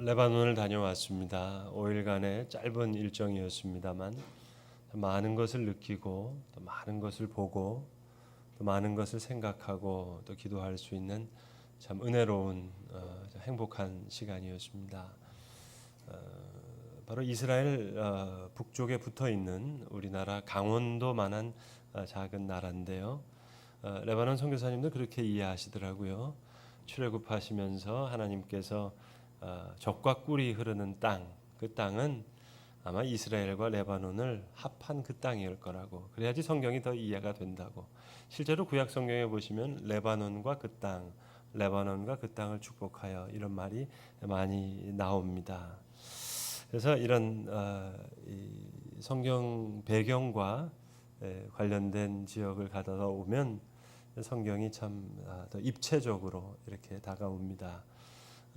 레바논을 다녀왔습니다. 5일간의 짧은 일정이었습니다만 많은 것을 느끼고 또 많은 것을 보고 또 많은 것을 생각하고 또 기도할 수 있는 참 은혜로운 행복한 시간이었습니다. 바로 이스라엘 북쪽에 붙어 있는 우리나라 강원도만한 작은 나라인데요. 레바논 선교사님도 그렇게 이해하시더라고요. 출애굽하시면서 하나님께서 젖과 꿀이 흐르는 땅, 그 땅은 아마 이스라엘과 레바논을 합한 그 땅일 거라고. 그래야지 성경이 더 이해가 된다고. 실제로 구약 성경에 보시면 레바논과 그 땅, 레바논과 그 땅을 축복하여 이런 말이 많이 나옵니다. 그래서 이런 이 성경 배경과 관련된 지역을 가다가 오면 성경이 참 더 입체적으로 이렇게 다가옵니다.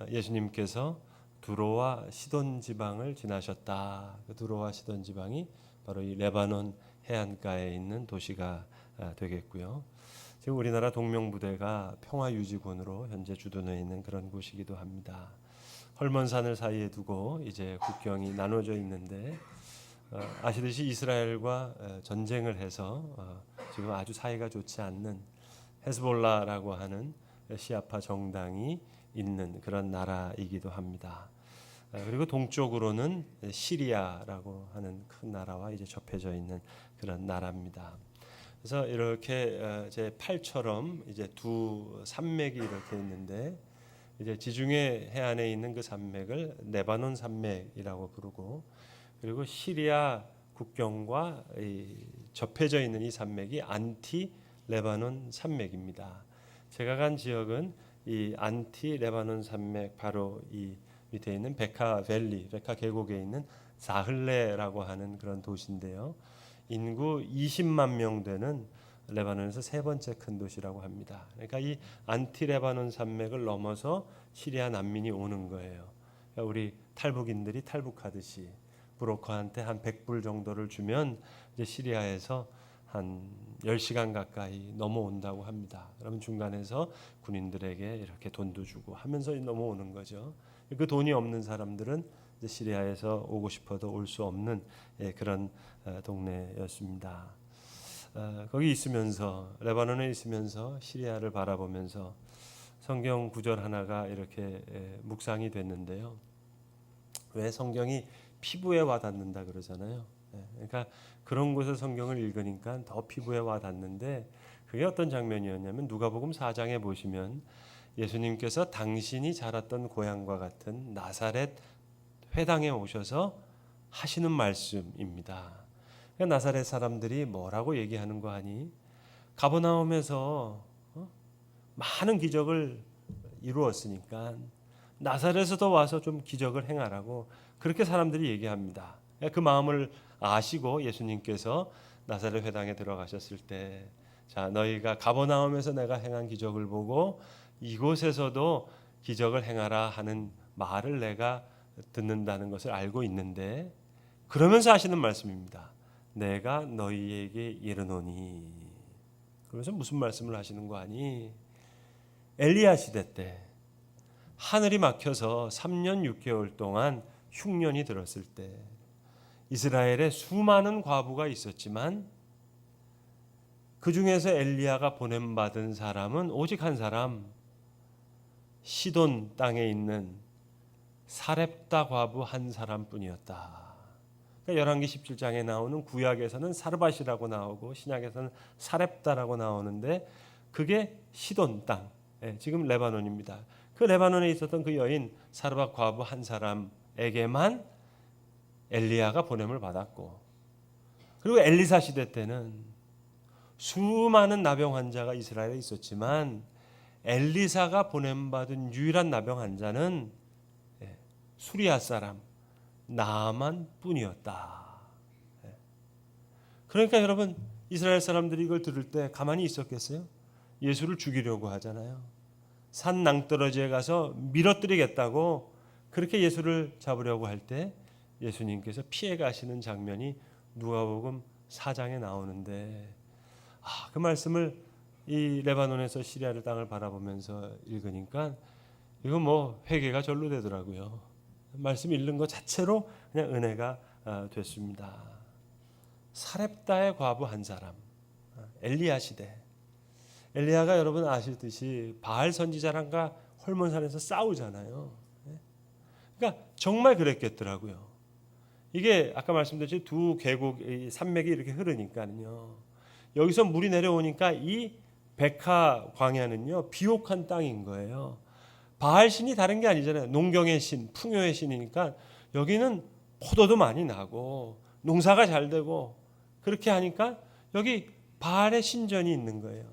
예수님께서 두로와 시돈 지방을 지나셨다. 그 두로와 시돈 지방이 바로 이 레바논 해안가에 있는 도시가 되겠고요. 지금 우리나라 동명부대가 평화유지군으로 현재 주둔해 있는 그런 곳이기도 합니다. 헐몬산을 사이에 두고 이제 국경이 나눠져 있는데 아시듯이 이스라엘과 전쟁을 해서 지금 아주 사이가 좋지 않는 헤즈볼라라고 하는 시아파 정당이 있는 그런 나라이기도 합니다. 그리고 동쪽으로는 시리아라고 하는 큰 나라와 이제 접해져 있는 그런 나라입니다. 그래서 이렇게 제 팔처럼 이제 두 산맥이 이렇게 있는데 이제 지중해 해안에 있는 그 산맥을 레바논 산맥이라고 부르고 그리고 시리아 국경과 접해져 있는 이 산맥이 안티 레바논 산맥입니다. 제가 간 지역은 이 안티 레바논 산맥 바로 이 밑에 있는 베카 밸리, 베카 계곡에 있는 사흘레라고 하는 그런 도시인데요. 인구 20만 명 되는 레바논에서 세 번째 큰 도시라고 합니다. 그러니까 이 안티 레바논 산맥을 넘어서 시리아 난민이 오는 거예요. 그러니까 우리 탈북인들이 탈북하듯이 브로커한테 한 100불 정도를 주면 이제 시리아에서 한 10시간 가까이 넘어온다고 합니다. 그러면 중간에서 군인들에게 이렇게 돈도 주고 하면서 넘어오는 거죠. 그 돈이 없는 사람들은 이제 시리아에서 오고 싶어도 올 수 없는 그런 동네였습니다. 거기 있으면서 레바논에 있으면서 시리아를 바라보면서 성경 구절 하나가 이렇게 묵상이 됐는데요. 왜 성경이 피부에 와닿는다 그러잖아요. 그러니까 그런 곳에 성경을 읽으니까 더 피부에 와닿는데 그게 어떤 장면이었냐면 누가복음 4장에 보시면 예수님께서 당신이 자랐던 고향과 같은 나사렛 회당에 오셔서 하시는 말씀입니다. 그러니까 나사렛 사람들이 뭐라고 얘기하는 거 아니? 가버나움에서 많은 기적을 이루었으니까 나사렛에도 와서 좀 기적을 행하라고 그렇게 사람들이 얘기합니다. 그 마음을 아시고 예수님께서 나사렛 회당에 들어가셨을 때, 자 너희가 가버나움에서 내가 행한 기적을 보고 이곳에서도 기적을 행하라 하는 말을 내가 듣는다는 것을 알고 있는데 그러면서 하시는 말씀입니다. 내가 너희에게 이르노니. 그러면서 무슨 말씀을 하시는 거 아니? 엘리야 시대 때 하늘이 막혀서 3년 6개월 동안 흉년이 들었을 때 이스라엘에 수많은 과부가 있었지만 그 중에서 엘리야가 보냄받은 사람은 오직 한 사람, 시돈 땅에 있는 사렙다 과부 한 사람뿐이었다. 그러니까 열왕기 17장에 나오는 구약에서는 사르밧이라고 나오고 신약에서는 사렙다라고 나오는데 그게 시돈 땅, 지금 레바논입니다. 그 레바논에 있었던 그 여인 사르밧 과부 한 사람에게만 엘리야가 보냄을 받았고 그리고 엘리사 시대 때는 수많은 나병 환자가 이스라엘에 있었지만 엘리사가 보냄받은 유일한 나병 환자는 수리아 사람 나만 뿐이었다. 그러니까 여러분 이스라엘 사람들이 이걸 들을 때 가만히 있었겠어요? 예수를 죽이려고 하잖아요. 산 낭떠러지에 가서 밀어뜨리겠다고 그렇게 예수를 잡으려고 할 때 예수님께서 피해 가시는 장면이 누가복음 4장에 나오는데 그 말씀을 이 레바논에서 시리아를 땅을 바라보면서 읽으니까 이거 뭐 회개가 절로 되더라고요. 말씀 읽는 것 자체로 그냥 은혜가 됐습니다. 사렙다의 과부 한 사람, 엘리야 시대. 엘리야가 여러분 아시듯이 바알 선지자랑과 홀몬산에서 싸우잖아요. 그러니까 정말 그랬겠더라고요. 이게 아까 말씀드렸듯이 두 계곡, 산맥이 이렇게 흐르니까요. 여기서 물이 내려오니까 이 백하 광야는요 비옥한 땅인 거예요. 바알 신이 다른 게 아니잖아요. 농경의 신, 풍요의 신이니까 여기는 포도도 많이 나고 농사가 잘 되고 그렇게 하니까 여기 바알의 신전이 있는 거예요.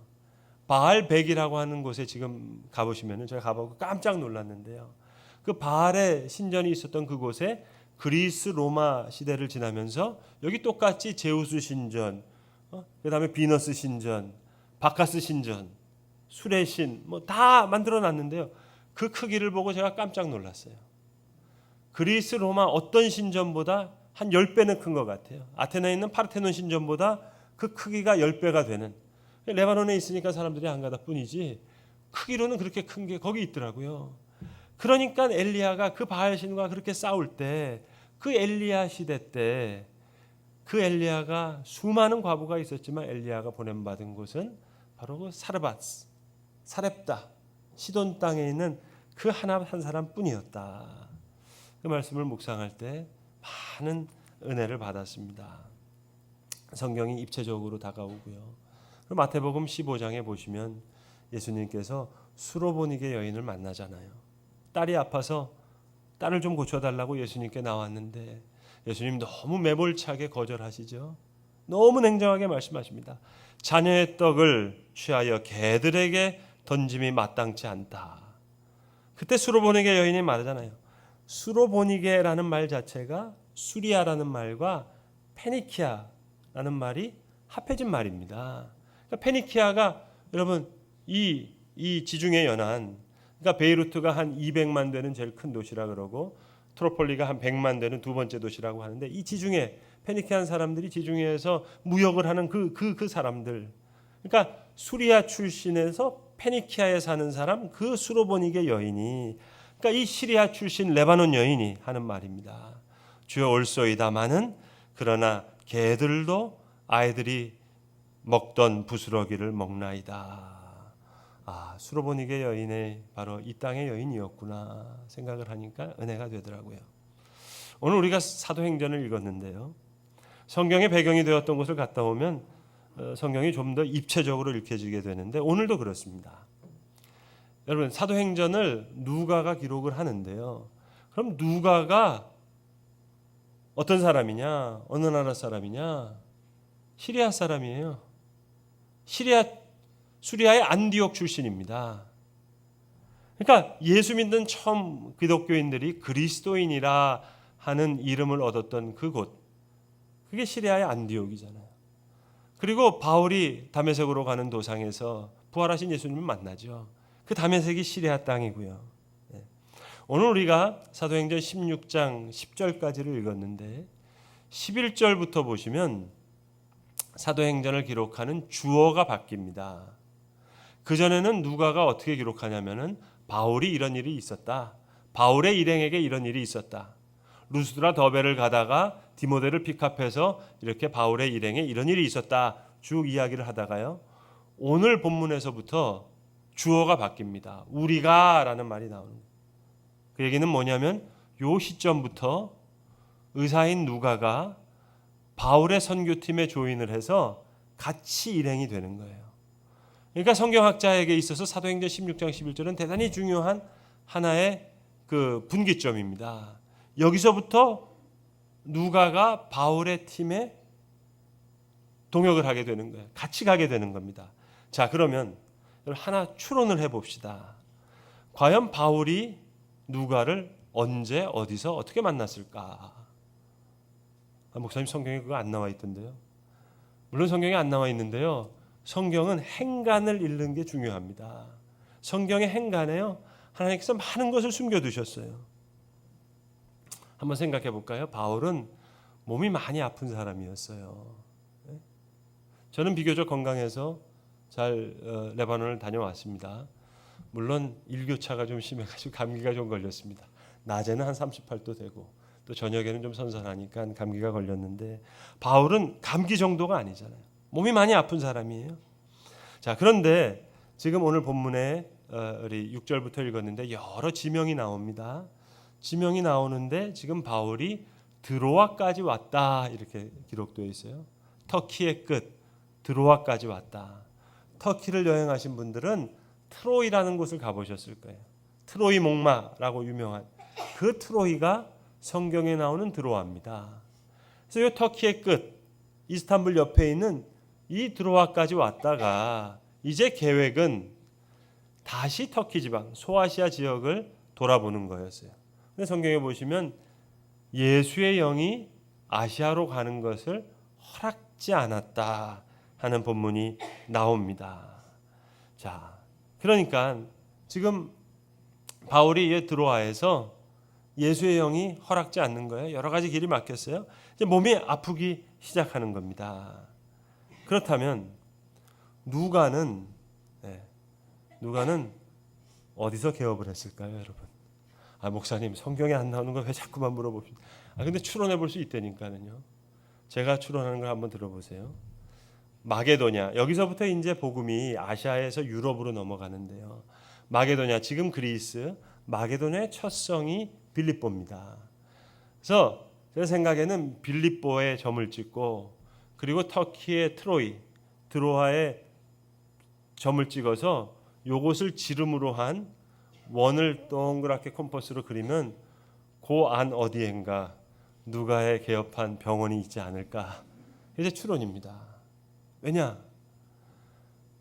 바알백이라고 하는 곳에 지금 가보시면은 제가 가보고 깜짝 놀랐는데요. 그 바알의 신전이 있었던 그곳에 그리스 로마 시대를 지나면서 여기 똑같이 제우스 신전, 그다음에 비너스 신전, 바카스 신전, 술의 신 뭐 다 만들어 놨는데요. 그 크기를 보고 제가 깜짝 놀랐어요. 그리스 로마 어떤 신전보다 한 10배는 큰 것 같아요. 아테네에 있는 파르테논 신전보다 그 크기가 10배가 되는. 레바논에 있으니까 사람들이 안 가다 뿐이지 크기로는 그렇게 큰 게 거기 있더라고요. 그러니까 엘리야가 그 바알신과 그렇게 싸울 때 그 엘리야 시대 때 그 엘리야가 수많은 과부가 있었지만 엘리야가 보냄받은 곳은 바로 그 사렙다 시돈 땅에 있는 그 한 사람뿐이었다. 그 말씀을 묵상할 때 많은 은혜를 받았습니다. 성경이 입체적으로 다가오고요. 마태복음 15장에 보시면 예수님께서 수로보니게 여인을 만나잖아요. 딸이 아파서 딸을 좀 고쳐달라고 예수님께 나왔는데 예수님 너무 매몰차게 거절하시죠. 너무 냉정하게 말씀하십니다. 자녀의 떡을 취하여 개들에게 던짐이 마땅치 않다. 그때 수로보니게 여인이 말하잖아요. 수로보니게라는 말 자체가 수리아라는 말과 페니키아라는 말이 합해진 말입니다. 그러니까 페니키아가 여러분 이 지중해 연안, 그러니까 베이루트가 한 200만 되는 제일 큰 도시라 그러고 트로폴리가 한 100만 되는 두 번째 도시라고 하는데 이 지중해 페니키안 사람들이 지중해에서 무역을 하는 그 사람들, 그러니까 수리아 출신에서 페니키아에 사는 사람 그 수로보니게 여인이, 그러니까 이 시리아 출신 레바논 여인이 하는 말입니다. 주여 올소이다마는 그러나 개들도 아이들이 먹던 부스러기를 먹나이다. 수로보니게 여인의 바로 이 땅의 여인이었구나 생각을 하니까 은혜가 되더라고요. 오늘 우리가 사도행전을 읽었는데요. 성경의 배경이 되었던 곳을 갔다 오면 성경이 좀 더 입체적으로 읽혀지게 되는데 오늘도 그렇습니다. 여러분 사도행전을 누가가 기록을 하는데요. 그럼 누가가 어떤 사람이냐? 어느 나라 사람이냐? 시리아 사람이에요. 수리아의 안디옥 출신입니다. 그러니까 예수 믿는 처음 기독교인들이 그리스도인이라 하는 이름을 얻었던 그곳, 그게 시리아의 안디옥이잖아요. 그리고 바울이 다메섹으로 가는 도상에서 부활하신 예수님을 만나죠. 그 다메섹이 시리아 땅이고요. 오늘 우리가 사도행전 16장 10절까지를 읽었는데 11절부터 보시면 사도행전을 기록하는 주어가 바뀝니다. 그전에는 누가가 어떻게 기록하냐면은 바울이 이런 일이 있었다. 바울의 일행에게 이런 일이 있었다. 루스드라 더베를 가다가 디모데를 픽업해서 이렇게 바울의 일행에 이런 일이 있었다. 쭉 이야기를 하다가요. 오늘 본문에서부터 주어가 바뀝니다. 우리가라는 말이 나오는 거예요. 그 얘기는 뭐냐면 요 시점부터 의사인 누가가 바울의 선교팀에 조인을 해서 같이 일행이 되는 거예요. 그러니까 성경학자에게 있어서 사도행전 16장 11절은 대단히 중요한 하나의 그 분기점입니다. 여기서부터 누가가 바울의 팀에 동역을 하게 되는 거예요. 같이 가게 되는 겁니다. 자, 그러면 하나 추론을 해봅시다. 과연 바울이 누가를 언제 어디서 어떻게 만났을까? 목사님 성경에 그거 안 나와 있던데요. 물론 성경에 안 나와 있는데요. 성경은 행간을 읽는 게 중요합니다. 성경의 행간에요. 하나님께서 많은 것을 숨겨두셨어요. 한번 생각해 볼까요? 바울은 몸이 많이 아픈 사람이었어요. 저는 비교적 건강해서 잘 레바논을 다녀왔습니다. 물론 일교차가 좀 심해가지고 감기가 좀 걸렸습니다. 낮에는 한 38도 되고 또 저녁에는 좀 선선하니까 감기가 걸렸는데 바울은 감기 정도가 아니잖아요. 몸이 많이 아픈 사람이에요. 자, 그런데 지금 오늘 본문에 우리 6절부터 읽었는데 여러 지명이 나옵니다. 지명이 나오는데 지금 바울이 드로아까지 왔다 이렇게 기록되어 있어요. 터키의 끝 드로아까지 왔다. 터키를 여행하신 분들은 트로이라는 곳을 가보셨을 거예요. 트로이 목마라고 유명한 그 트로이가 성경에 나오는 드로아입니다. 그래서 이 터키의 끝 이스탄불 옆에 있는 이 드로아까지 왔다가 이제 계획은 다시 터키 지방 소아시아 지역을 돌아보는 거였어요. 근데 성경에 보시면 예수의 영이 아시아로 가는 것을 허락지 않았다 하는 본문이 나옵니다. 자, 그러니까 지금 바울이 드로아에서 예수의 영이 허락지 않는 거예요. 여러 가지 길이 막혔어요. 이제 몸이 아프기 시작하는 겁니다. 그렇다면 누가는 어디서 개업을 했을까요, 여러분? 목사님 성경에 안 나오는 거 왜 자꾸만 물어봅니까? 근데 추론해 볼 수 있다니까요. 제가 추론하는 걸 한번 들어보세요. 마게도냐 여기서부터 이제 복음이 아시아에서 유럽으로 넘어가는데요. 마게도냐 지금 그리스 마게도냐의 첫 성이 빌립보입니다. 그래서 제 생각에는 빌립보에 점을 찍고 그리고 터키의 트로이 드로아에 점을 찍어서 요것을 지름으로 한 원을 동그랗게 컴퍼스로 그리면 그 안 어디엔가 누가의 개업한 병원이 있지 않을까. 이제 추론입니다. 왜냐?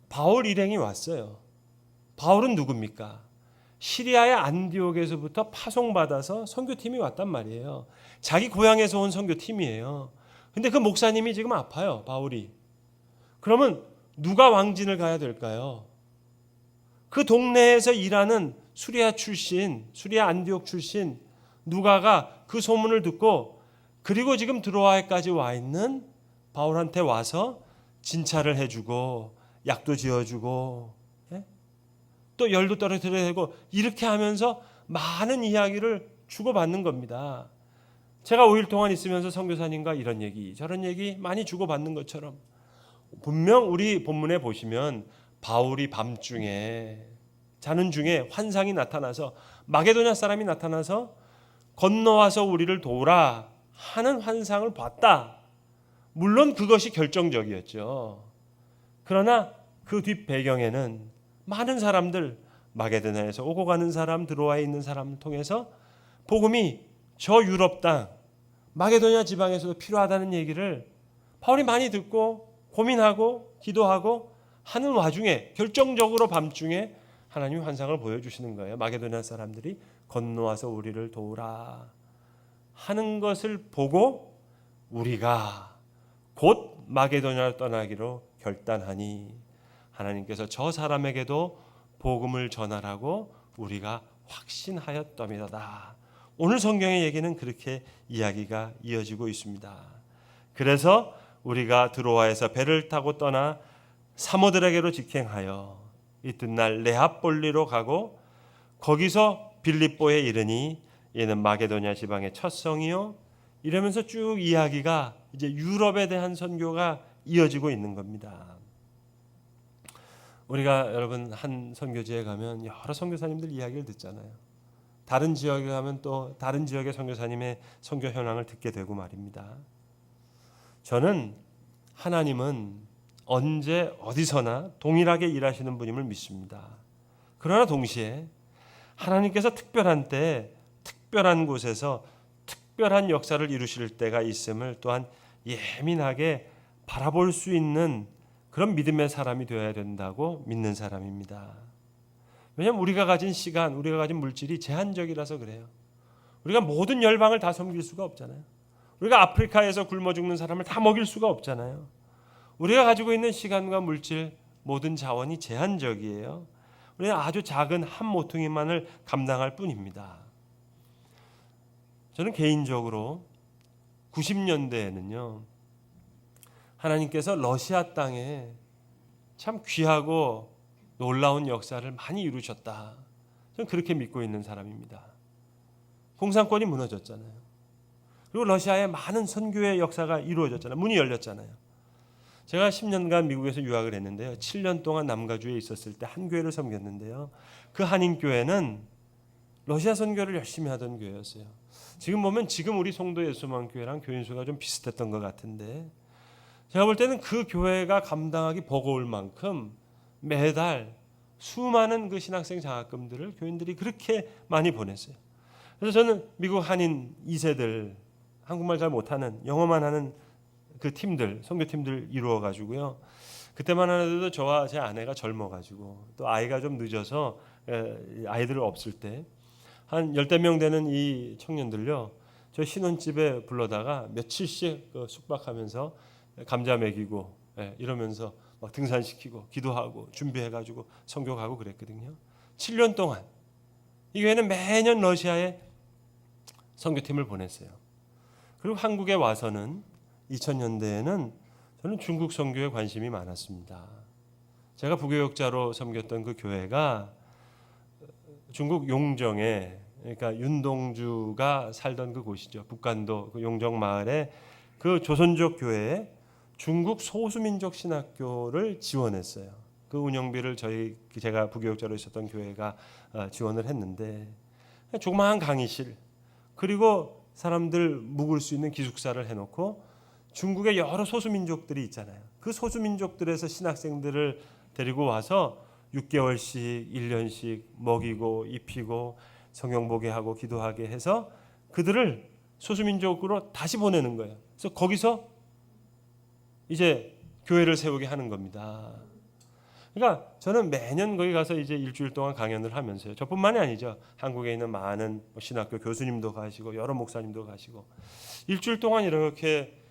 바울 일행이 왔어요. 바울은 누굽니까? 시리아의 안디옥에서부터 파송받아서 선교팀이 왔단 말이에요. 자기 고향에서 온 선교팀이에요. 근데 그 목사님이 지금 아파요. 바울이. 그러면 누가 왕진을 가야 될까요? 그 동네에서 일하는 수리아 안디옥 출신 누가가 그 소문을 듣고 그리고 지금 드로아에까지 와 있는 바울한테 와서 진찰을 해주고 약도 지어주고 또 열도 떨어뜨려야 되고 이렇게 하면서 많은 이야기를 주고받는 겁니다. 제가 5일 동안 있으면서 선교사님과 이런 얘기 저런 얘기 많이 주고받는 것처럼 분명 우리 본문에 보시면 바울이 밤중에 자는 중에 환상이 나타나서 마게도냐 사람이 나타나서 건너와서 우리를 도우라 하는 환상을 봤다. 물론 그것이 결정적이었죠. 그러나 그 뒷 배경에는 많은 사람들 마게도냐에서 오고 가는 사람 드로아에 있는 사람을 통해서 복음이 저 유럽 땅 마게도냐 지방에서도 필요하다는 얘기를 바울이 많이 듣고 고민하고 기도하고 하는 와중에 결정적으로 밤중에 하나님이 환상을 보여주시는 거예요. 마게도냐 사람들이 건너와서 우리를 도우라 하는 것을 보고 우리가 곧 마게도냐를 떠나기로 결단하니 하나님께서 저 사람에게도 복음을 전하라고 우리가 확신하였더미로다. 오늘 성경의 얘기는 그렇게 이야기가 이어지고 있습니다. 그래서 우리가 드로아에서 배를 타고 떠나 사모들에게로 직행하여 이튿날 네아폴리로 가고 거기서 빌립보에 이르니 이는 마게도냐 지방의 첫 성이요. 이러면서 쭉 이야기가 이제 유럽에 대한 선교가 이어지고 있는 겁니다. 우리가 여러분 한 선교지에 가면 여러 선교사님들 이야기를 듣잖아요. 다른 지역에 가면 또 다른 지역의 선교사님의 선교 현황을 듣게 되고 말입니다. 저는 하나님은 언제 어디서나 동일하게 일하시는 분임을 믿습니다. 그러나 동시에 하나님께서 특별한 때 특별한 곳에서 특별한 역사를 이루실 때가 있음을 또한 예민하게 바라볼 수 있는 그런 믿음의 사람이 되어야 된다고 믿는 사람입니다. 왜냐하면 우리가 가진 시간, 우리가 가진 물질이 제한적이라서 그래요. 우리가 모든 열방을 다 섬길 수가 없잖아요. 우리가 아프리카에서 굶어 죽는 사람을 다 먹일 수가 없잖아요. 우리가 가지고 있는 시간과 물질, 모든 자원이 제한적이에요. 우리는 아주 작은 한 모퉁이만을 감당할 뿐입니다. 저는 개인적으로 90년대에는요. 하나님께서 러시아 땅에 참 귀하고 놀라운 역사를 많이 이루셨다. 저는 그렇게 믿고 있는 사람입니다. 공산권이 무너졌잖아요. 그리고 러시아에 많은 선교의 역사가 이루어졌잖아요. 문이 열렸잖아요. 제가 10년간 미국에서 유학을 했는데요. 7년 동안 남가주에 있었을 때 한 교회를 섬겼는데요. 그 한인교회는 러시아 선교를 열심히 하던 교회였어요. 지금 보면 지금 우리 송도 예수만교회랑 교인 수가 좀 비슷했던 것 같은데 제가 볼 때는 그 교회가 감당하기 버거울 만큼 매달 수많은 그 신학생 장학금들을 교인들이 그렇게 많이 보냈어요. 그래서 저는 미국 한인 2세들 한국말 잘 못하는 영어만 하는 그 팀들 선교팀들 이루어가지고요. 그때만 하더라도 저와 제 아내가 젊어가지고 또 아이가 좀 늦어서 아이들 없을 때 한 10명 되는 이 청년들요. 저 신혼집에 불러다가 며칠씩 숙박하면서 감자 먹이고 이러면서 막 등산시키고 기도하고 준비해가지고 선교 가고 그랬거든요. 7년 동안 이 교회는 매년 러시아에 선교팀을 보냈어요. 그리고 한국에 와서는 2000년대에는 저는 중국 선교에 관심이 많았습니다. 제가 부교역자로 섬겼던 그 교회가 중국 용정에 그러니까 윤동주가 살던 그 곳이죠. 북간도 그 용정 마을에 그 조선족 교회에 중국 소수민족 신학교를 지원했어요. 그 운영비를 제가 부교역자로 있었던 교회가 지원을 했는데 조그마한 강의실 그리고 사람들 묵을 수 있는 기숙사를 해놓고 중국의 여러 소수민족들이 있잖아요. 그 소수민족들에서 신학생들을 데리고 와서 6개월씩 1년씩 먹이고 입히고 성경 보게 하고 기도하게 해서 그들을 소수민족으로 다시 보내는 거예요. 그래서 거기서 이제 교회를 세우게 하는 겁니다. 그러니까 저는 매년 거기 가서 이제 일주일 동안 강연을 하면서요. 저뿐만이 아니죠. 한국에 있는 많은 신학교 교수님도 가시고 여러 목사님도 가시고 일주일 동안 이렇게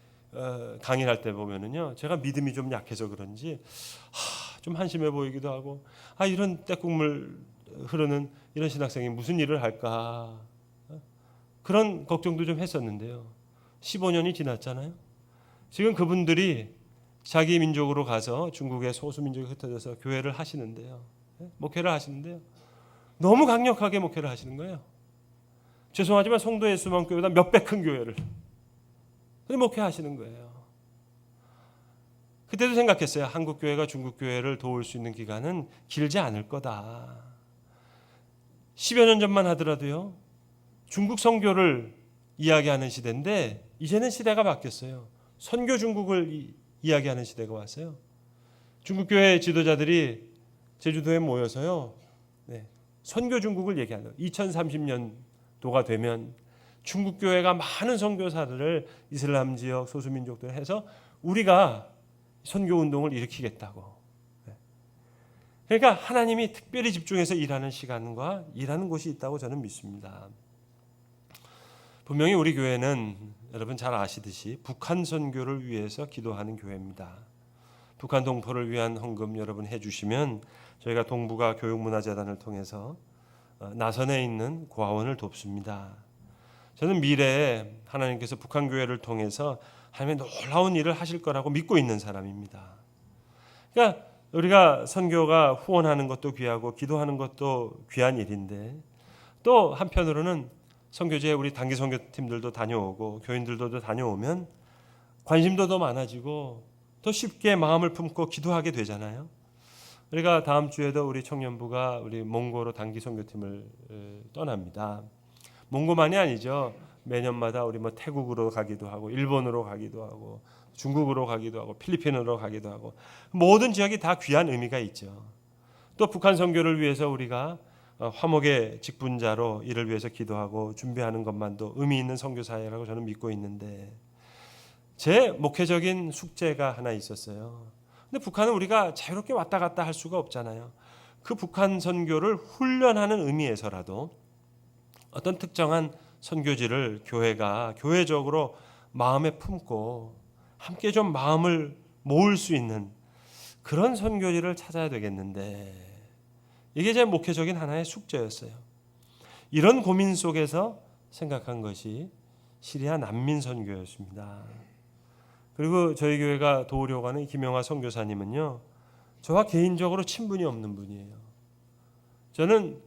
강의를 할 때 보면은요. 제가 믿음이 좀 약해서 그런지 좀 한심해 보이기도 하고 이런 떼국물 흐르는 이런 신학생이 무슨 일을 할까 그런 걱정도 좀 했었는데요. 15년이 지났잖아요. 지금 그분들이 자기 민족으로 가서 중국의 소수민족이 흩어져서 교회를 하시는데요. 목회를 하시는데요. 너무 강력하게 목회를 하시는 거예요. 죄송하지만 송도 예수만교회보다 몇배 큰 교회를 목회하시는 거예요. 그때도 생각했어요. 한국 교회가 중국 교회를 도울 수 있는 기간은 길지 않을 거다. 10여 년 전만 하더라도요. 중국 선교를 이야기하는 시대인데 이제는 시대가 바뀌었어요. 선교 중국을 이야기하는 시대가 왔어요. 중국 교회 지도자들이 제주도에 모여서요. 선교 중국을 얘기하는 2030년도가 되면 중국 교회가 많은 선교사들을 이슬람 지역 소수민족들 해서 우리가 선교 운동을 일으키겠다고. 그러니까 하나님이 특별히 집중해서 일하는 시간과 일하는 곳이 있다고 저는 믿습니다. 분명히 우리 교회는 여러분 잘 아시듯이 북한 선교를 위해서 기도하는 교회입니다. 북한 동포를 위한 헌금 여러분 해주시면 저희가 동북아 교육문화재단을 통해서 나선에 있는 고아원을 돕습니다. 저는 미래에 하나님께서 북한 교회를 통해서 하나님의 놀라운 일을 하실 거라고 믿고 있는 사람입니다. 그러니까 우리가 선교가 후원하는 것도 귀하고 기도하는 것도 귀한 일인데 또 한편으로는 선교지에 우리 단기 선교팀들도 다녀오고 교인들도 다녀오면 관심도 더 많아지고 더 쉽게 마음을 품고 기도하게 되잖아요. 우리가 다음 주에도 우리 청년부가 우리 몽고로 단기 선교팀을 떠납니다. 몽고만이 아니죠. 매년마다 우리 태국으로 가기도 하고 일본으로 가기도 하고 중국으로 가기도 하고 필리핀으로 가기도 하고 모든 지역이 다 귀한 의미가 있죠. 또 북한 선교를 위해서 우리가 화목의 직분자로 이를 위해서 기도하고 준비하는 것만도 의미 있는 선교사회라고 저는 믿고 있는데 제 목회적인 숙제가 하나 있었어요. 근데 북한은 우리가 자유롭게 왔다 갔다 할 수가 없잖아요. 그 북한 선교를 훈련하는 의미에서라도 어떤 특정한 선교지를 교회가 교회적으로 마음에 품고 함께 좀 마음을 모을 수 있는 그런 선교지를 찾아야 되겠는데 이게 제 목회적인 하나의 숙제였어요. 이런 고민 속에서 생각한 것이 시리아 난민 선교였습니다. 그리고 저희 교회가 도우려고 하는 김영하 선교사님은요. 저와 개인적으로 친분이 없는 분이에요. 저는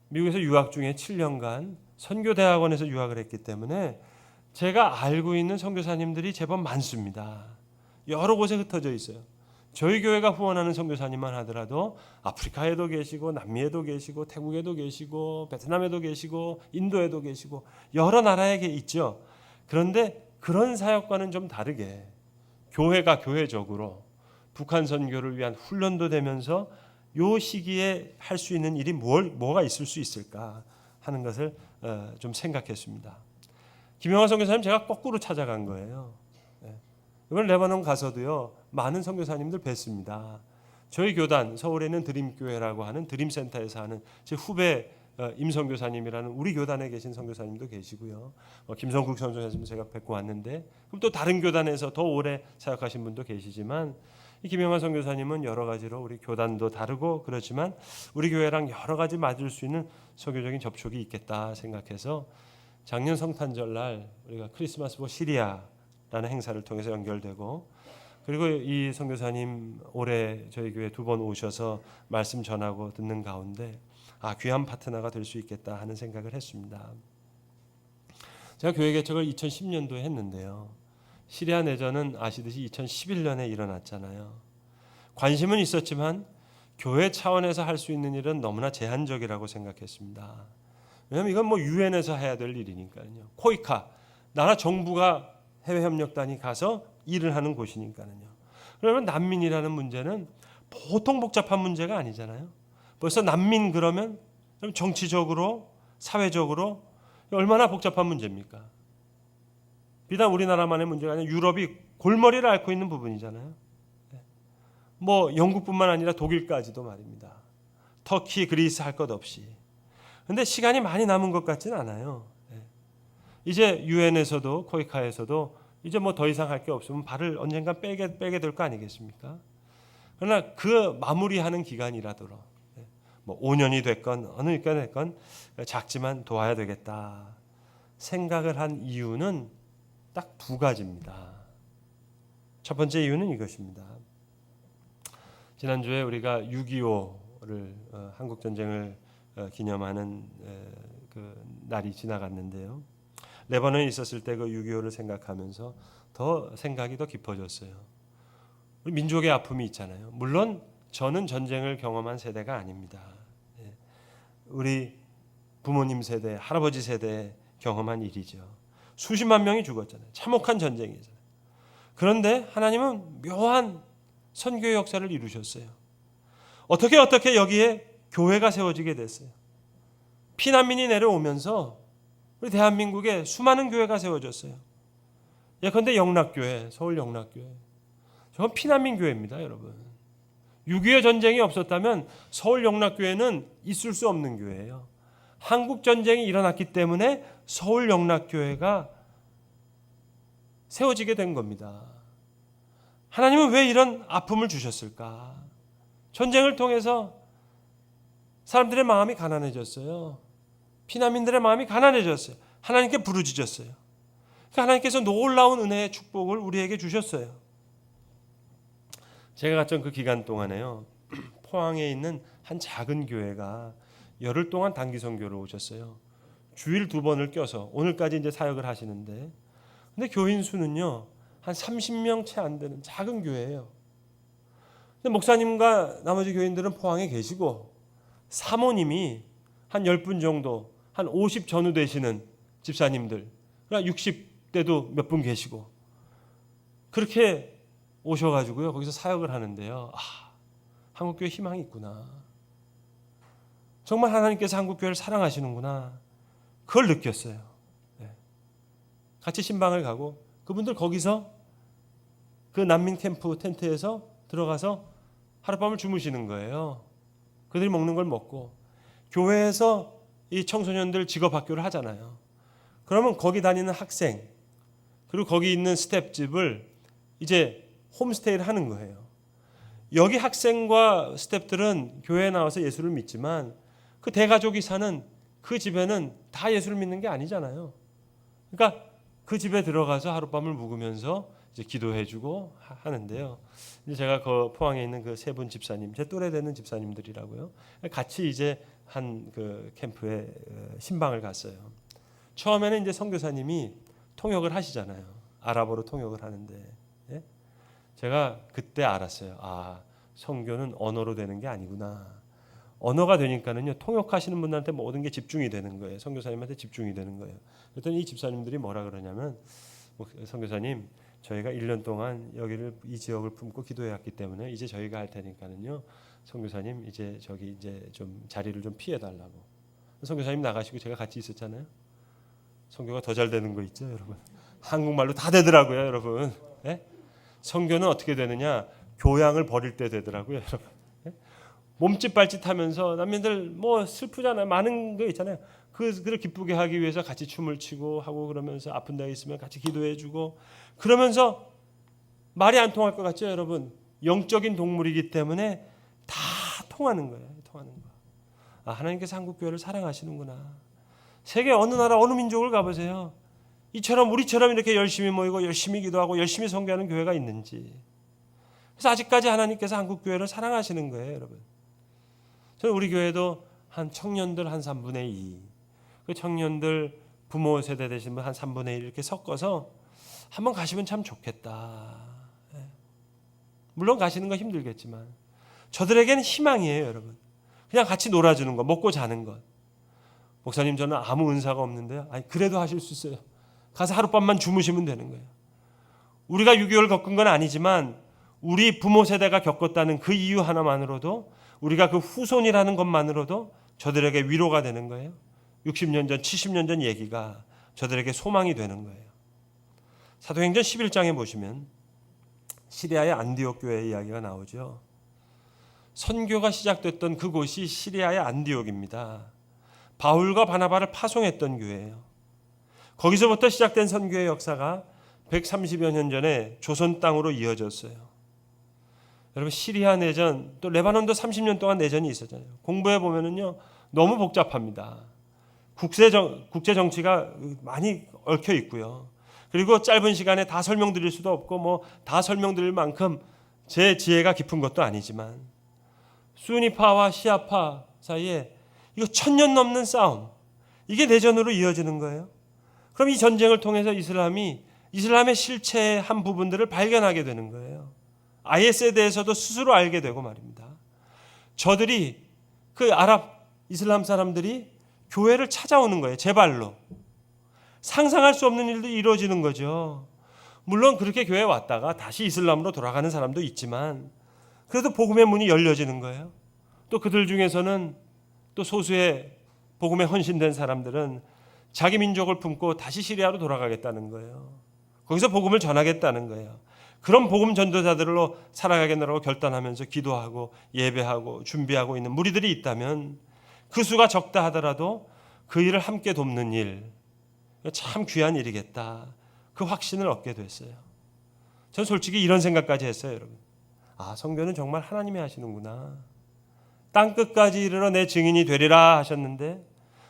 미국에서 유학 중에 7년간 선교대학원에서 유학을 했기 때문에 제가 알고 있는 선교사님들이 제법 많습니다. 여러 곳에 흩어져 있어요. 저희 교회가 후원하는 선교사님만 하더라도 아프리카에도 계시고 남미에도 계시고 태국에도 계시고 베트남에도 계시고 인도에도 계시고 여러 나라에 있죠. 그런데 그런 사역과는 좀 다르게 교회가 교회적으로 북한 선교를 위한 훈련도 되면서 요 시기에 할 수 있는 일이 뭐가 있을 수 있을까 하는 것을 좀 생각했습니다. 김영환 선교사님 제가 거꾸로 찾아간 거예요. 이번 레바논 가서도요 많은 선교사님들 뵀습니다. 저희 교단 서울에 있는 드림교회라고 하는 드림센터에서 하는 제 후배 임선교사님이라는 우리 교단에 계신 선교사님도 계시고요. 김성국 선교사님 제가 뵙고 왔는데 그럼 또 다른 교단에서 더 오래 사역하신 분도 계시지만 이 김영환 선교사님은 여러 가지로 우리 교단도 다르고 그렇지만 우리 교회랑 여러 가지 맞을 수 있는 선교적인 접촉이 있겠다 생각해서 작년 성탄절날 우리가 크리스마스 포 시리아라는 행사를 통해서 연결되고 그리고 이 선교사님 올해 저희 교회 2번 오셔서 말씀 전하고 듣는 가운데 귀한 파트너가 될 수 있겠다 하는 생각을 했습니다. 제가 교회 개척을 2010년도에 했는데요. 시리아 내전은 아시듯이 2011년에 일어났잖아요. 관심은 있었지만 교회 차원에서 할 수 있는 일은 너무나 제한적이라고 생각했습니다. 왜냐하면 이건 유엔에서 해야 될 일이니까요. 코이카 나라 정부가 해외협력단이 가서 일을 하는 곳이니까요. 그러면 난민이라는 문제는 보통 복잡한 문제가 아니잖아요. 벌써 난민 그러면 정치적으로 사회적으로 얼마나 복잡한 문제입니까? 비단 우리나라만의 문제가 아니라 유럽이 골머리를 앓고 있는 부분이잖아요. 영국뿐만 아니라 독일까지도 말입니다. 터키, 그리스 할 것 없이. 그런데 시간이 많이 남은 것 같지는 않아요. 이제 유엔에서도 코이카에서도 이제 더 이상 할 게 없으면 발을 언젠가 빼게 될 거 아니겠습니까? 그러나 그 마무리하는 기간이라도록 5년이 됐건 어느 기간이 됐건 작지만 도와야 되겠다 생각을 한 이유는 딱 2가지입니다. 첫 번째 이유는 이것입니다. 지난주에 우리가 6.25를 한국 전쟁을 기념하는 그 날이 지나갔는데요. 레바논에 있었을 때 그 6.25를 생각하면서 생각이 더 깊어졌어요. 우리 민족의 아픔이 있잖아요. 물론 저는 전쟁을 경험한 세대가 아닙니다. 우리 부모님 세대, 할아버지 세대 경험한 일이죠. 수십만 명이 죽었잖아요. 참혹한 전쟁이잖아요. 그런데 하나님은 묘한 선교의 역사를 이루셨어요. 어떻게 여기에 교회가 세워지게 됐어요. 피난민이 내려오면서 우리 대한민국에 수많은 교회가 세워졌어요. 예컨대 영락교회, 서울 영락교회. 저건 피난민 교회입니다, 여러분. 6.25 전쟁이 없었다면 서울 영락교회는 있을 수 없는 교회예요. 한국 전쟁이 일어났기 때문에 서울 영락교회가 세워지게 된 겁니다. 하나님은 왜 이런 아픔을 주셨을까? 전쟁을 통해서 사람들의 마음이 가난해졌어요. 피난민들의 마음이 가난해졌어요. 하나님께 부르짖었어요. 하나님께서 놀라운 은혜의 축복을 우리에게 주셨어요. 제가 갔던 그 기간 동안에요. 포항에 있는 한 작은 교회가 열흘 동안 단기 선교를 오셨어요. 주일 2번을 껴서 오늘까지 이제 사역을 하시는데, 근데 교인 수는요 한 30명 채 안 되는 작은 교회예요. 근데 목사님과 나머지 교인들은 포항에 계시고 사모님이 한 10분 정도, 한 50 전후 되시는 집사님들, 그러니까 60대도 몇 분 계시고 그렇게 오셔가지고요 거기서 사역을 하는데요. 한국교회 희망이 있구나. 정말 하나님께서 한국교회를 사랑하시는구나. 그걸 느꼈어요. 같이 신방을 가고 그분들 거기서 그 난민 캠프 텐트에서 들어가서 하룻밤을 주무시는 거예요. 그들이 먹는 걸 먹고 교회에서 이 청소년들 직업학교를 하잖아요. 그러면 거기 다니는 학생 그리고 거기 있는 스텝집을 이제 홈스테이를 하는 거예요. 여기 학생과 스텝들은 교회에 나와서 예수를 믿지만 그 대가족이 사는 그 집에는 다 예수를 믿는 게 아니잖아요. 그러니까 그 집에 들어가서 하룻밤을 묵으면서 이제 기도해주고 하는데요. 이제 제가 그 포항에 있는 그 3분 집사님, 제 또래 되는 집사님들이라고요. 같이 이제 한 그 캠프에 신방을 갔어요. 처음에는 이제 선교사님이 통역을 하시잖아요. 아랍어로 통역을 하는데, 예? 제가 그때 알았어요. 아, 선교는 언어로 되는 게 아니구나. 언어가 되니까는요, 통역하시는 분들한테 모든 게 집중이 되는 거예요. 선교사님한테 집중이 되는 거예요. 그랬더니 이 집사님들이 뭐라 그러냐면, 선교사님, 저희가 1년 동안 여기를 이 지역을 품고 기도해왔기 때문에 이제 저희가 할 테니까는요, 선교사님 이제 저기 이제 좀 자리를 좀 피해 달라고. 선교사님 나가시고 제가 같이 있었잖아요. 선교가 더 잘 되는 거 있죠, 여러분. 한국말로 다 되더라고요, 여러분. 예? 선교는 어떻게 되느냐? 교양을 버릴 때 되더라고요, 여러분. 예? 몸짓 발짓하면서 남편들 뭐 슬프잖아요. 많은 거 있잖아요. 그를 기쁘게 하기 위해서 같이 춤을 추고 하고 그러면서 아픈 데 있으면 같이 기도해주고 그러면서 말이 안 통할 것 같죠, 여러분. 영적인 동물이기 때문에 다 통하는 거예요. 통하는 거. 아, 하나님께서 한국 교회를 사랑하시는구나. 세계 어느 나라 어느 민족을 가보세요. 이처럼 우리처럼 이렇게 열심히 모이고 열심히 기도하고 열심히 선교하는 교회가 있는지. 그래서 아직까지 하나님께서 한국 교회를 사랑하시는 거예요, 여러분. 저는 우리 교회도 한 청년들 한 3분의 2, 그 청년들 부모 세대 되신 분 한 3분의 1 이렇게 섞어서 한번 가시면 참 좋겠다. 물론 가시는 거 힘들겠지만 저들에게는 희망이에요, 여러분. 그냥 같이 놀아주는 것, 먹고 자는 것. 목사님, 저는 아무 은사가 없는데요. 아니, 그래도 하실 수 있어요. 가서 하룻밤만 주무시면 되는 거예요. 우리가 6.25를 겪은 건 아니지만 우리 부모 세대가 겪었다는 그 이유 하나만으로도, 우리가 그 후손이라는 것만으로도 저들에게 위로가 되는 거예요. 60년 전, 70년 전 얘기가 저들에게 소망이 되는 거예요. 사도행전 11장에 보시면 시리아의 안디옥 교회의 이야기가 나오죠. 선교가 시작됐던 그곳이 시리아의 안디옥입니다. 바울과 바나바를 파송했던 교회예요. 거기서부터 시작된 선교의 역사가 130여 년 전에 조선 땅으로 이어졌어요. 여러분, 시리아 내전, 또 레바논도 30년 동안 내전이 있었잖아요. 공부해 보면은요, 너무 복잡합니다. 국제 정치가 많이 얽혀 있고요. 그리고 짧은 시간에 다 설명드릴 수도 없고 뭐 다 설명드릴 만큼 제 지혜가 깊은 것도 아니지만 수니파와 시아파 사이에 이거 1000년 넘는 싸움, 이게 내전으로 이어지는 거예요. 그럼 이 전쟁을 통해서 이슬람의 실체의 한 부분들을 발견하게 되는 거예요. IS에 대해서도 스스로 알게 되고 말입니다. 저들이, 그 아랍 이슬람 사람들이 교회를 찾아오는 거예요. 제 발로. 상상할 수 없는 일들이 이루어지는 거죠. 물론 그렇게 교회에 왔다가 다시 이슬람으로 돌아가는 사람도 있지만 그래도 복음의 문이 열려지는 거예요. 또 그들 중에서는 또 소수의 복음에 헌신된 사람들은 자기 민족을 품고 다시 시리아로 돌아가겠다는 거예요. 거기서 복음을 전하겠다는 거예요. 그런 복음 전도자들로 살아가겠노라고 결단하면서 기도하고 예배하고 준비하고 있는 무리들이 있다면 그 수가 적다 하더라도 그 일을 함께 돕는 일, 참 귀한 일이겠다. 그 확신을 얻게 됐어요. 전 솔직히 이런 생각까지 했어요, 여러분. 아, 선교는 정말 하나님이 하시는구나. 땅끝까지 이르러 내 증인이 되리라 하셨는데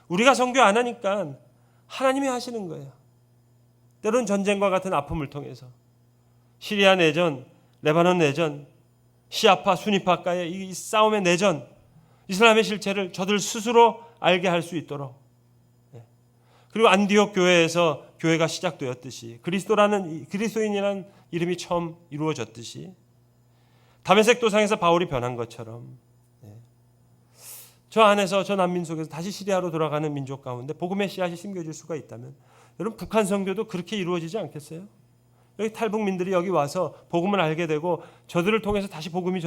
우리가 선교 안 하니까 하나님이 하시는 거예요. 때로는 전쟁과 같은 아픔을 통해서 시리아 내전, 레바논 내전, 시아파, 수니파과의 이 싸움의 내전, 이슬람의 실체를 저들 스스로 알게 할 수 있도록, 그리고 안디옥 교회에서 교회가 시작되었듯이 그리스도인이라는 이름이 처음 이루어졌듯이 다메섹 도상에서 바울이 변한 것처럼 저 안에서, 저 난민 속에서 다시 시리아로 돌아가는 민족 가운데 복음의 씨앗이 심겨질 수가 있다면 여러분, 북한 선교도 그렇게 이루어지지 않겠어요? 여기 탈북민들이 여기 와서 복음을 알게 되고 저들을 통해서 다시 복음이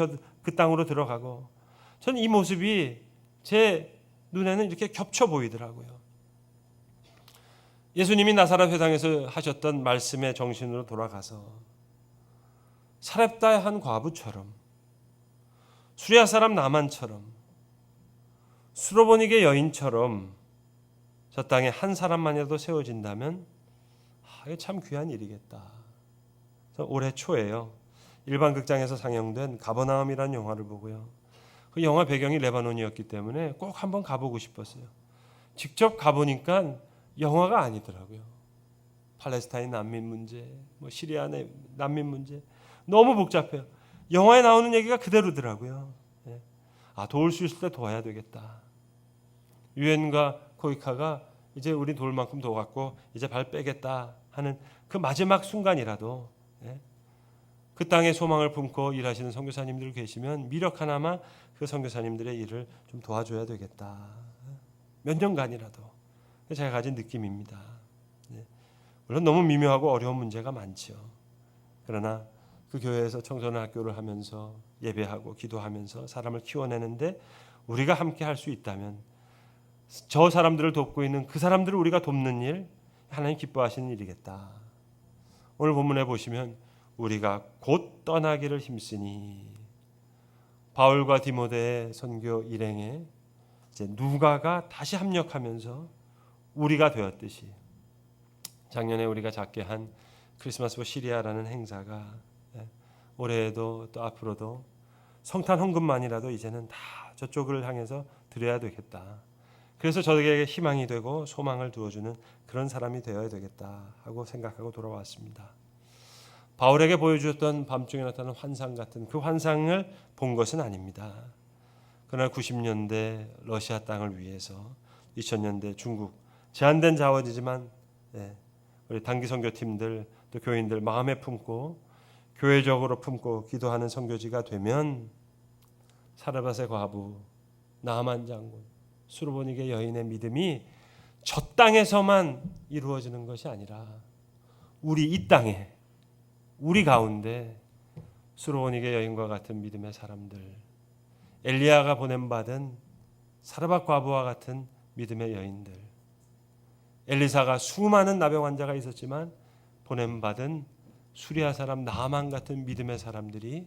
그 땅으로 들어가고, 저는 이 모습이 제 눈에는 이렇게 겹쳐 보이더라고요. 예수님이 나사렛 회당에서 하셨던 말씀의 정신으로 돌아가서 사렙다의 한 과부처럼, 수리아 사람 나만처럼, 수로보닉의 여인처럼 저 땅에 한 사람만이라도 세워진다면 이게 참 귀한 일이겠다. 올해 초에요, 일반 극장에서 상영된 가버나움이라는 영화를 보고요, 그 영화 배경이 레바논이었기 때문에 꼭 한번 가보고 싶었어요. 직접 가보니까 영화가 아니더라고요. 팔레스타인 난민 문제, 뭐 시리아 난민 문제, 너무 복잡해요. 영화에 나오는 얘기가 그대로더라고요. 도울 수 있을 때 도와야 되겠다. 유엔과 코이카가 이제 우리 도울 만큼 도왔고 이제 발 빼겠다 하는 그 마지막 순간이라도 그 땅에 소망을 품고 일하시는 선교사님들 계시면 미력 하나만 그 선교사님들의 일을 좀 도와줘야 되겠다. 몇 년간이라도 제가 가진 느낌입니다. 물론 너무 미묘하고 어려운 문제가 많죠. 그러나 그 교회에서 청소년 학교를 하면서 예배하고 기도하면서 사람을 키워내는데 우리가 함께 할 수 있다면 저 사람들을 돕고 있는 그 사람들을 우리가 돕는 일, 하나님 기뻐하시는 일이겠다. 오늘 본문에 보시면 우리가 곧 떠나기를 힘쓰니 바울과 디모데의 선교 일행에 이제 누가가 다시 합력하면서 우리가 되었듯이 작년에 우리가 작게 한 크리스마스 시리아라는 행사가 올해에도 또 앞으로도 성탄 헌금만이라도 이제는 다 저쪽을 향해서 드려야 되겠다. 그래서 저에게 희망이 되고 소망을 두어주는 그런 사람이 되어야 되겠다 하고 생각하고 돌아왔습니다. 바울에게 보여주었던 밤중에 나타난 환상 같은 그 환상을 본 것은 아닙니다. 그러나 90년대 러시아 땅을 위해서 2000년대 중국 제한된 자원이지만 우리 단기 선교팀들 또 교인들 마음에 품고 교회적으로 품고 기도하는 선교지가 되면 사르밧의 과부, 나만 장군, 수르보니게 여인의 믿음이 저 땅에서만 이루어지는 것이 아니라 우리 이 땅에 우리 가운데 수르보니게 여인과 같은 믿음의 사람들, 엘리야가 보냄받은 사르밧 과부와 같은 믿음의 여인들, 엘리사가 수많은 나병 환자가 있었지만 보냄받은 수리아 사람 나만 같은 믿음의 사람들이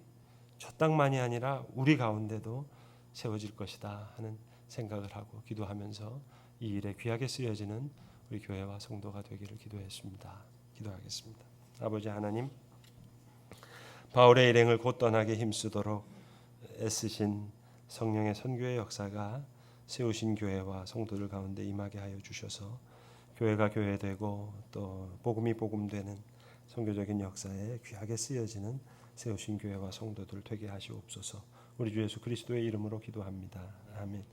저 땅만이 아니라 우리 가운데도 세워질 것이다 하는 생각을 하고 기도하면서 이 일에 귀하게 쓰여지는 우리 교회와 성도가 되기를 기도했습니다. 기도하겠습니다. 아버지 하나님, 바울의 일행을 곧 떠나게 힘쓰도록 애쓰신 성령의 선교의 역사가 세우신 교회와 성도들 가운데 임하게 하여 주셔서 교회가 교회되고 또 복음이 복음되는 선교적인 역사에 귀하게 쓰여지는 세우신 교회와 성도들 되게 하시옵소서. 우리 주 예수 그리스도의 이름으로 기도합니다. 아멘.